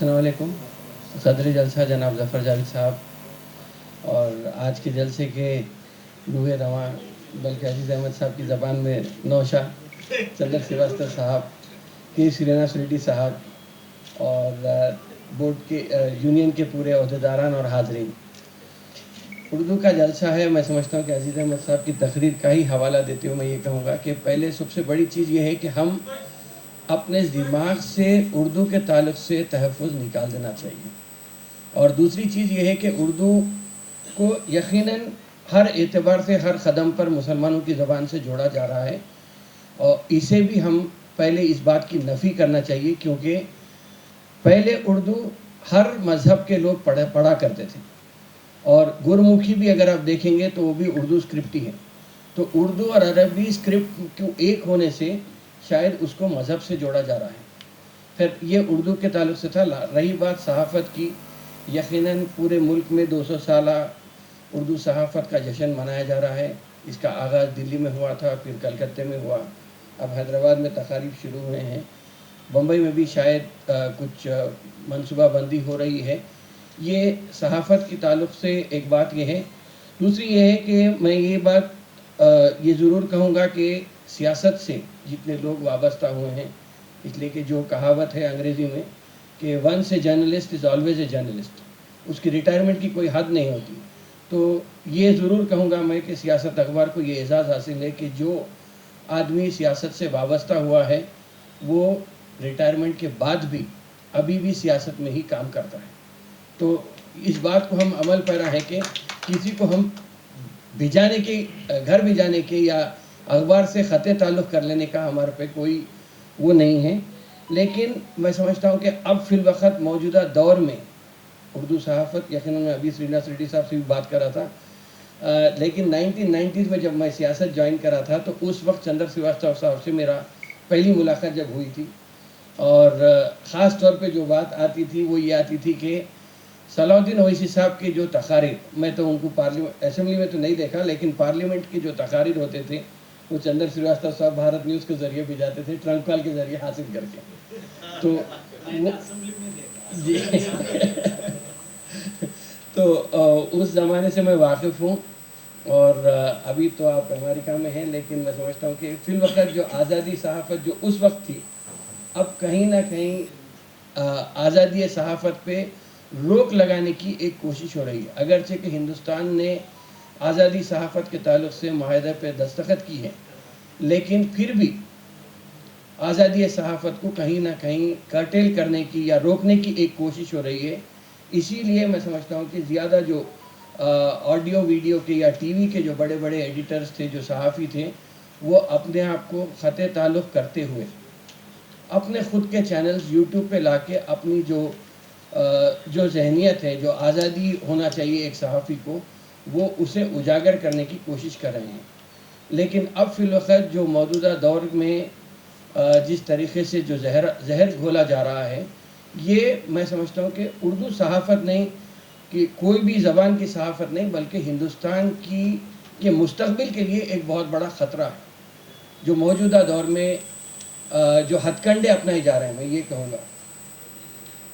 अस्सलाम वालेकुम। सदर जलसा जनाब ज़फ़र जावेद साहब और आज के जलसे के रूह रवां बल्कि अजीज़ अहमद साहब की ज़बान में नौशा, चंदर श्रीवास्तव साहब, के श्रीनाथ रेड्डी साहब और बोर्ड के यूनियन के पूरे अहदेदारान और हाज़रीन, उर्दू का जलसा है। मैं समझता हूँ कि अजीज़ अहमद साहब की तकरीर का ही हवाला देते हुए मैं ये कहूँगा कि पहले सबसे बड़ी चीज़ ये है कि हम अपने दिमाग से उर्दू के ताल्लुक़ से तहफ़्फ़ुज़ निकाल देना चाहिए। और दूसरी चीज़ ये है कि उर्दू को यकीनन हर एतबार से हर कदम पर मुसलमानों की ज़बान से जोड़ा जा रहा है और इसे भी हम पहले इस बात की नफ़ी करना चाहिए, क्योंकि पहले उर्दू हर मज़हब के लोग पढ़ा करते थे और गुरमुखी भी अगर आप देखेंगे तो वो भी उर्दू स्क्रिप्ट ही है। तो उर्दू और अरबी स्क्रिप्ट को एक होने से शायद उसको मज़हब से जोड़ा जा रहा है। फिर ये उर्दू के ताल्लुक़ से था। रही बात सहाफ़त की, यकीनन पूरे मुल्क में 200 साला उर्दू सहाफ़त का जश्न मनाया जा रहा है। इसका आगाज़ दिल्ली में हुआ था, फिर कलकत्ते में हुआ, अब हैदराबाद में तकारीब शुरू हुए हैं, बम्बई में भी शायद कुछ मनसूबाबंदी हो रही है। ये सहाफ़त के ताल्लुक़ से एक बात ये है। दूसरी ये है कि मैं ये बात ये ज़रूर कहूँगा कि सियासत से जितने लोग वाबस्ता हुए हैं, इसलिए कि जो कहावत है अंग्रेज़ी में कि once a journalist is always a journalist, उसकी रिटायरमेंट की कोई हद नहीं होती। तो ये ज़रूर कहूँगा मैं कि सियासत अखबार को ये एज़ाज़ हासिल है कि जो आदमी सियासत से वाबस्ता हुआ है वो रिटायरमेंट के बाद भी अभी भी सियासत में ही काम करता है। तो इस बात को हम अमल पैरा है कि किसी को हम भिजाने के, घर भिजाने के या अखबार से ख़त ताल्लुक़ कर लेने का हमारे पे कोई वो नहीं है। लेकिन मैं समझता हूँ कि अब फ़िल वक़्त मौजूदा दौर में उर्दू सहाफ़त, यकीनन मैं अभी श्रीनाथ रेड्डी साहब से भी बात कर रहा था, लेकिन 1990s में जब मैं सियासत ज्वाइन करा था तो उस वक्त चंदर श्रीवास्तव साहब से मेरा पहली मुलाकात जब हुई थी और ख़ास तौर पे जो बात आती थी वो ये आती थी कि सलाउद्दीन ओवैसी साहब के जो तकारीर, मैं तो उनको पार्लियामेंट असेंबली में तो नहीं देखा, लेकिन पार्लियामेंट के जो तकारीर होते थे वो चंदर श्रीवास्तव साहब भारत न्यूज़ के ज़रिए भेजाते थे, ट्रंक कॉल के ज़रिए हासिल करके। तो वो जी तो उस ज़माने से मैं वाकिफ़ हूँ और अभी तो आप अमेरिका में हैं, लेकिन मैं समझता हूँ कि फ़िल वक़्त जो आज़ादी सहाफ़त जो उस वक्त थी, अब कहीं ना कहीं आज़ादी सहाफ़त पे रोक लगाने की एक कोशिश हो रही है। अगरचे कि हिंदुस्तान ने आज़ादी सहाफ़त के ताल्लुक़ से माहिदे पे दस्तखत की है, लेकिन फिर भी आज़ादी सहाफ़त को कहीं ना कहीं कर्टेल करने की या रोकने की एक कोशिश हो रही है। इसीलिए मैं समझता हूँ कि ज़्यादा जो ऑडियो वीडियो के या टीवी के जो बड़े बड़े एडिटर्स थे, जो सहाफ़ी थे, वो अपने आप को ख़त ताल्लुक़ करते हुए अपने ख़ुद के चैनल्स यूट्यूब पे लाके अपनी जो जहनीत है, जो आज़ादी होना चाहिए एक सहाफ़ी को, वो उसे उजागर करने की कोशिश कर रहे हैं। लेकिन अब फ़िल वक़्त जो मौजूदा दौर में जिस तरीक़े से जो जहर घोला जा रहा है, ये मैं समझता हूँ कि उर्दू सहाफ़त नहीं, कि कोई भी ज़बान की सहाफ़त नहीं, बल्कि हिंदुस्तान की के मुस्तक़बिल के लिए एक बहुत बड़ा ख़तरा है। जो मौजूदा दौर में जो हथकंडे अपनाए जा रहे हैं, मैं ये कहूँगा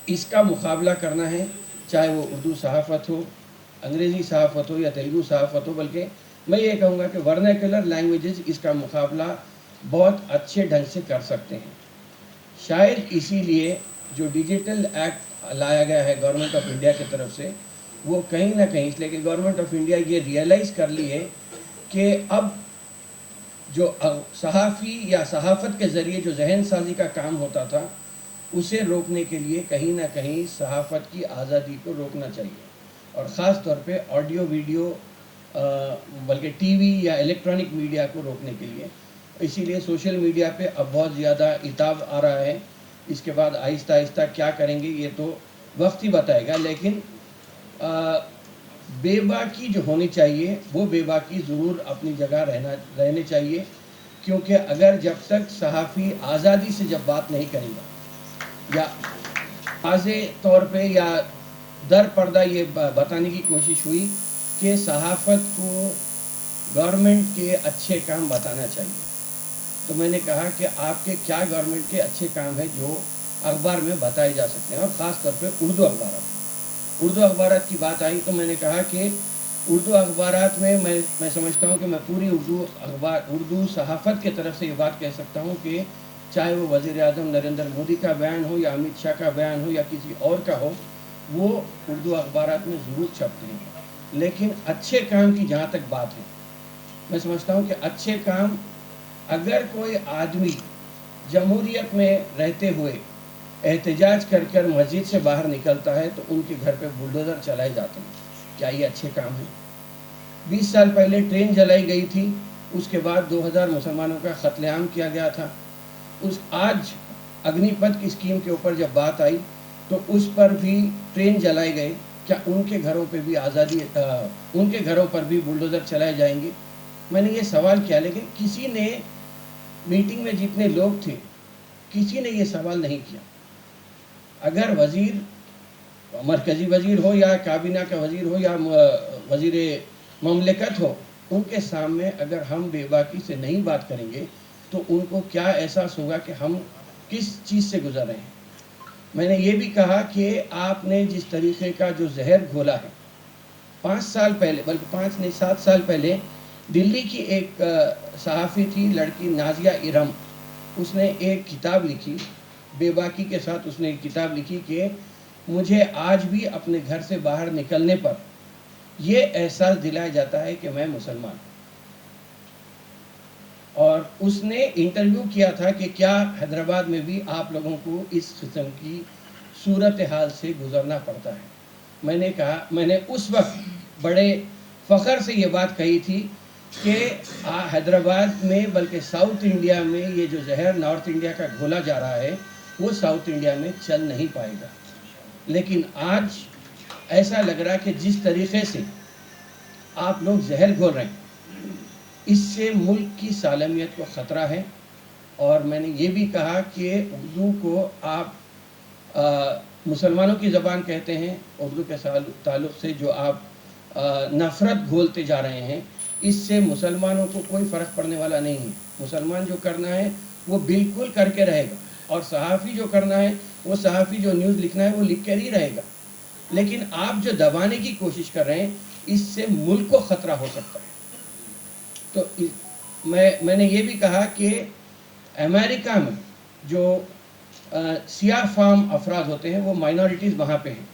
इसका मुकाबला करना है, चाहे वो उर्दू सहाफ़त हो, अंग्रेज़ी सहाफ़त हो या तेलुगु सहाफ़त हो, बल्कि मैं ये कहूँगा कि वर्नाक्युलर लैंग्वेजेस इसका मुकाबला बहुत अच्छे ढंग से कर सकते हैं। शायद इसीलिए जो डिजिटल एक्ट लाया गया है गवर्नमेंट ऑफ इंडिया की तरफ से, वो कहीं ना कहीं इसलिए कि गवर्नमेंट ऑफ इंडिया ये रियलाइज़ कर ली है कि अब जो सहाफ़ी या सहाफ़त के ज़रिए जो जहन साजी का काम होता था, उसे रोकने के लिए कहीं ना कहीं सहाफ़त की आज़ादी को रोकना चाहिए और ख़ास तौर पे ऑडियो वीडियो बल्कि टीवी या इलेक्ट्रॉनिक मीडिया को रोकने के लिए। इसीलिए सोशल मीडिया पे अब बहुत ज़्यादा इताब आ रहा है। इसके बाद आहिस्ता आहिस्ता क्या करेंगे ये तो वक्त ही बताएगा, लेकिन बेबाकी जो होनी चाहिए वो बेबाकी ज़रूर अपनी जगह रहने चाहिए, क्योंकि अगर जब तक सहाफ़ी आज़ादी से जब बात नहीं करेगा या वाज़े तौर पे या दर पर्दा ये बताने की कोशिश हुई कि सहाफ़त को गवर्नमेंट के अच्छे काम बताना चाहिए, तो मैंने कहा कि आपके क्या गवर्नमेंट के अच्छे काम हैं जो अखबार में बताए जा सकते हैं, और ख़ास तौर पे उर्दू अखबारात की बात आई तो मैंने कहा कि उर्दू अखबारात में मैं समझता हूँ कि मैं पूरी उर्दू सहाफ़त के तरफ से ये बात कह सकता हूँ कि चाहे वो वज़ीर आज़म नरेंद्र मोदी का बयान हो या अमित शाह का बयान हो या किसी और का हो, वो उर्दू अखबारात में ज़रूर छपते हैं। लेकिन अच्छे काम की जहाँ तक बात है, मैं समझता हूँ कि अच्छे काम, अगर कोई आदमी जमहूरियत में रहते हुए एहतजाज कर मस्जिद से बाहर निकलता है तो उनके घर पे बुलडोज़र चलाए जाते हैं, क्या ये अच्छे काम है? 20 साल पहले ट्रेन जलाई गई थी, उसके बाद 2000 मुसलमानों का कत्लेआम किया गया था। आज अग्निपथ की स्कीम के ऊपर जब बात आई तो उस पर भी ट्रेन जलाए गए, क्या उनके घरों पे भी उनके घरों पर भी बुलडोज़र चलाए जाएंगे? मैंने ये सवाल किया, लेकिन किसी ने, मीटिंग में जितने लोग थे, किसी ने ये सवाल नहीं किया। अगर वज़ीर, मरकज़ी वज़ीर हो या काबीना का वज़ीर हो या वज़ीर ममलिकत हो, उनके सामने अगर हम बेबाकी से नहीं बात करेंगे तो उनको क्या एहसास होगा कि हम किस चीज़ से गुज़र रहे हैं। मैंने ये भी कहा कि आपने जिस तरीक़े का जो जहर घोला है, 5 साल पहले, बल्कि 5 नहीं 7 साल पहले, दिल्ली की एक सहाफ़ी थी, लड़की नाज़िया इरम, उसने एक किताब लिखी, बेबाकी के साथ उसने एक किताब लिखी कि मुझे आज भी अपने घर से बाहर निकलने पर ये एहसास दिलाया जाता है कि मैं मुसलमान हूँ। और उसने इंटरव्यू किया था कि क्या हैदराबाद में भी आप लोगों को इस किस्म की सूरत हाल से गुज़रना पड़ता है? मैंने कहा, मैंने उस वक्त बड़े फ़ख्र से ये बात कही थी कि हैदराबाद में, बल्कि साउथ इंडिया में, ये जो जहर नॉर्थ इंडिया का घोला जा रहा है वो साउथ इंडिया में चल नहीं पाएगा। लेकिन आज ऐसा लग रहा है कि जिस तरीक़े से आप लोग जहर घोल रहे हैं, इससे मुल्क की सालमियत को ख़तरा है। और मैंने ये भी कहा कि उर्दू को आप मुसलमानों की ज़बान कहते हैं, उर्दू के ताल्लुक़ से जो आप नफ़रत घोलते जा रहे हैं, इससे मुसलमानों को कोई फ़र्क पड़ने वाला नहीं है। मुसलमान जो करना है वो बिल्कुल करके रहेगा, और सहाफ़ी जो करना है, वो सहाफ़ी जो न्यूज़ लिखना है वो लिख कर ही रहेगा। लेकिन आप जो दबाने की कोशिश कर रहे हैं, इससे मुल्क को ख़तरा हो सकता है। तो मैंने ये भी कहा कि अमेरिका में जो सियाह फाम अफराद होते हैं, वो माइनॉरिटीज़ वहाँ पे हैं,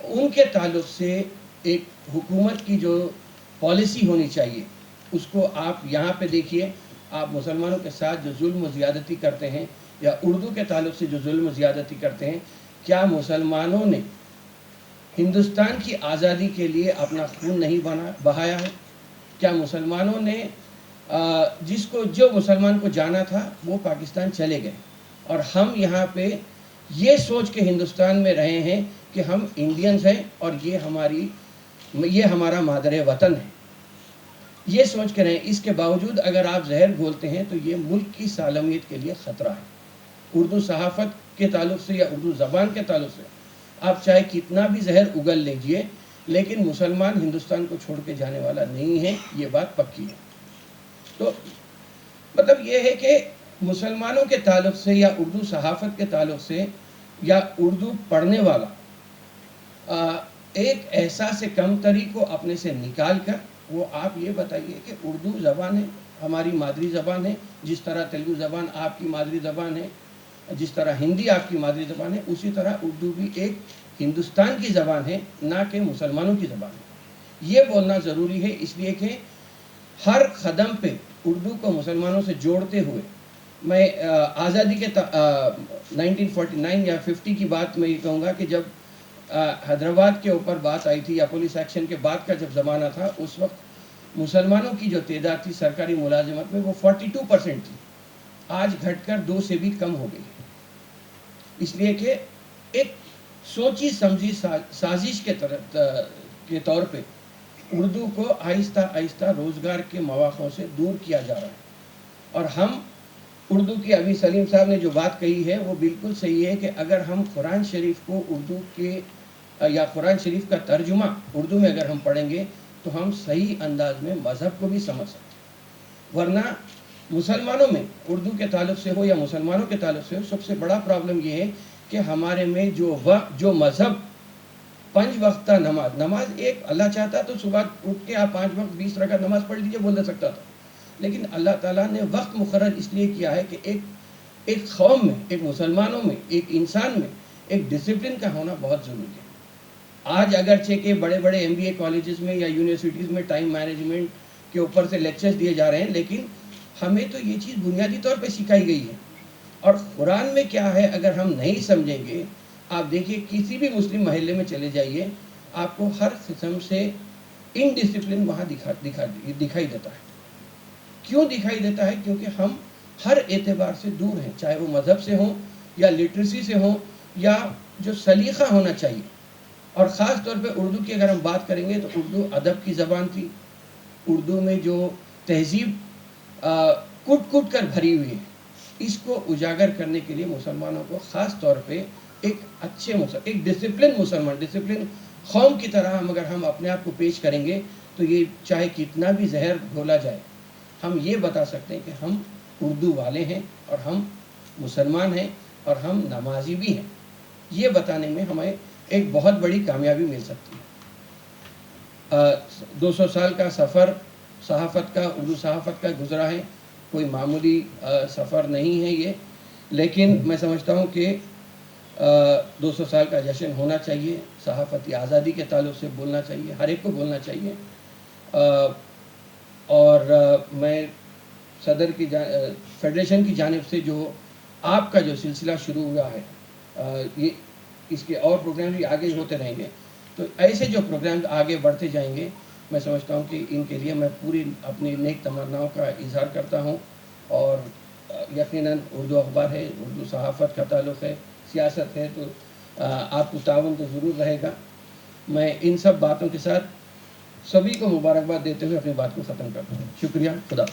उनके ताल्लुक़ से एक हुकूमत की जो पॉलिसी होनी चाहिए उसको आप यहाँ पे देखिए। आप मुसलमानों के साथ जो जुल्म ज़्यादती करते हैं, या उर्दू के ताल्लुक़ से जो जुल्म ज़्यादती करते हैं, क्या मुसलमानों ने हिंदुस्तान की आज़ादी के लिए अपना खून नहीं बहाया है? क्या मुसलमानों ने जो मुसलमान को जाना था वो पाकिस्तान चले गए, और हम यहाँ पे ये सोच के हिंदुस्तान में रहे हैं कि हम इंडियंस हैं और ये हमारा मादर वतन है, ये सोच के रहे। इसके बावजूद अगर आप जहर घोलते हैं तो ये मुल्क की सालमियत के लिए ख़तरा है। उर्दू सहाफ़त के ताल्लुक़ से या उर्दू ज़बान के ताल्लुक़ से आप चाहे कितना भी जहर उगल लीजिए, लेकिन मुसलमान हिंदुस्तान को छोड़ के जाने वाला नहीं है, ये बात पक्की है। तो मतलब ये है कि मुसलमानों के ताल्लुक़ से या उर्दू सहाफ़त के ताल्लुक़ से या उर्दू पढ़ने वाला एक एहसास कमतरी को अपने से निकाल कर वो आप ये बताइए कि उर्दू ज़बान है, हमारी मादरी ज़बान है, जिस तरह तेलुगु ज़बान आपकी मादरी ज़बान है, जिस तरह हिंदी आपकी मादरी ज़बान है, उसी तरह उर्दू भी एक हिंदुस्तान की ज़बान है, ना कि मुसलमानों की ज़बान है। ये बोलना ज़रूरी है, इसलिए कि हर कदम पे उर्दू को मुसलमानों से जोड़ते हुए मैं आज़ादी के 1949 या 50 की बात मैं ये कहूँगा कि जब हैदराबाद के ऊपर बात आई थी या पुलिस एक्शन के बाद का जब ज़माना था, उस वक्त मुसलमानों की जो तादाद थी सरकारी मुलाजिमत में वो 42% थी, आज घटकर 2 से भी कम हो गई है। इसलिए कि एक सोची समझी साजिश के तौर पे उर्दू को आहिस्ता आहिस्ता रोज़गार के मौक़ों से दूर किया जा रहा है। और हम उर्दू की, अभी सलीम साहब ने जो बात कही है वो बिल्कुल सही है कि अगर हम कुरान शरीफ को उर्दू के या कुरान शरीफ का तर्जुमा उर्दू में अगर हम पढ़ेंगे तो हम सही अंदाज में मज़हब को भी समझ सकते। वरना मुसलमानों में उर्दू के ताल्लुक़ से हो या मुसलमानों के ताल्लुक़ से हो, सबसे बड़ा प्रॉब्लम ये है کہ ہمارے میں جو مذہب 5 وقتہ نماز ایک اللہ چاہتا تو صبح اٹھ کے آپ 5 وقت 20 رکعت نماز پڑھ لیجیے بول سکتا تھا، لیکن اللہ تعالیٰ نے وقت مقرر اس لیے کیا ہے کہ ایک قوم میں، ایک مسلمانوں میں، ایک انسان میں ایک ڈسپلن کا ہونا بہت ضروری ہے۔ آج اگرچہ کہ بڑے بڑے MBA کالجز میں یا یونیورسٹیز میں ٹائم مینجمنٹ کے اوپر سے لیکچرز دیے جا رہے ہیں، لیکن ہمیں تو یہ چیز بنیادی طور پہ سکھائی گئی ہے۔ اور قرآن میں کیا ہے اگر ہم نہیں سمجھیں گے، آپ دیکھیے کسی بھی مسلم محلے میں چلے جائیے، آپ کو ہر قسم سے انڈسپلن وہاں دکھائی دیتا ہے۔ کیوں دکھائی دیتا ہے؟ کیونکہ ہم ہر اعتبار سے دور ہیں، چاہے وہ مذہب سے ہوں یا لٹریسی سے ہوں یا جو سلیقہ ہونا چاہیے۔ اور خاص طور پہ اردو کی اگر ہم بات کریں گے تو اردو ادب کی زبان تھی۔ اردو میں جو تہذیب کٹ کٹ کر بھری ہوئی ہے، اس کو اجاگر کرنے کے لیے مسلمانوں کو خاص طور پہ ایک ڈسپلن قوم کی طرح اگر ہم اپنے آپ کو پیش کریں گے تو یہ چاہے کتنا بھی زہر گھولا جائے، ہم یہ بتا سکتے ہیں کہ ہم اردو والے ہیں اور ہم مسلمان ہیں اور ہم نمازی بھی ہیں۔ یہ بتانے میں ہمیں ایک بہت بڑی کامیابی مل سکتی ہے۔ 200 سال کا سفر صحافت کا، اردو صحافت کا گزرا ہے، کوئی معمولی سفر نہیں ہے یہ، لیکن میں سمجھتا ہوں کہ 200 سال کا جشن ہونا چاہیے، صحافتی آزادی کے تعلق سے بولنا چاہیے، ہر ایک کو بولنا چاہیے۔ اور میں صدر کی فیڈریشن کی جانب سے جو آپ کا جو سلسلہ شروع ہوا ہے، یہ اس کے اور پروگرام بھی آگے ہوتے رہیں گے، تو ایسے جو پروگرام آگے بڑھتے جائیں گے، میں سمجھتا ہوں کہ ان کے لیے میں پوری اپنی نیک تمناؤں کا اظہار کرتا ہوں۔ اور یقیناً اردو اخبار ہے، اردو صحافت کا تعلق ہے، سیاست ہے، تو آپ کو تعاون تو ضرور رہے گا۔ میں ان سب باتوں کے ساتھ سبھی کو مبارکباد دیتے ہوئے اپنی بات کو ختم کرتا ہوں۔ شکریہ، خدا۔